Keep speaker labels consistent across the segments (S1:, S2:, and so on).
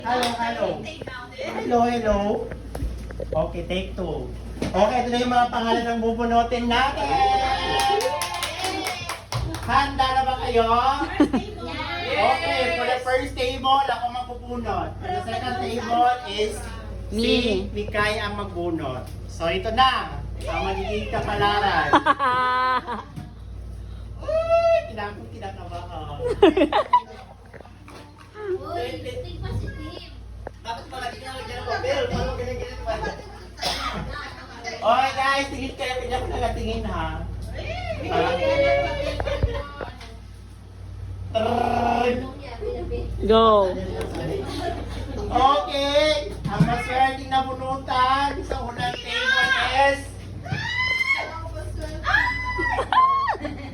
S1: Hello, hello. Hello, hello. Okay, take two. Okay, ito na yung mga pangalan ng bubunutin natin. Handa na ba kayo? Okay, for the first table, ako magbubunot. For the second table is si Mikay ang magbunot. So ito na, ang magiging kapalaran. Uy, kinakabahan. Bakit pala ginagawa ko? Pero, paano ginagawa ko? Okay guys, tingin kayo, pinaka nagatingin ha.
S2: Go.
S1: Okay, ang maswerteng na bunutan sa unang table is...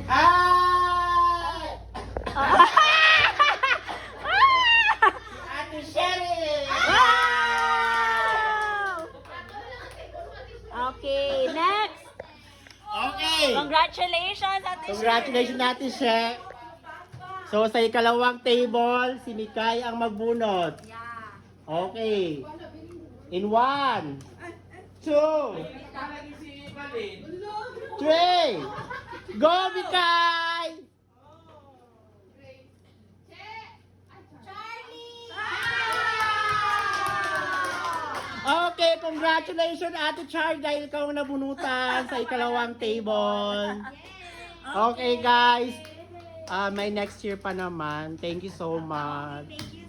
S1: Ay! Ate Sherry!
S2: Okay, next.
S1: Okay!
S2: Congratulations, Ate
S1: Congratulations natin siya. So sa ikalawang table, si Mikay ang magbunot. Okay. In 1, 2, 3. Go, Mikay! Okay, congratulations Ate Char dahil ikaw ang nabunutan sa ikalawang table. Okay guys, may next year pa naman. Thank you so much.
S2: Thank you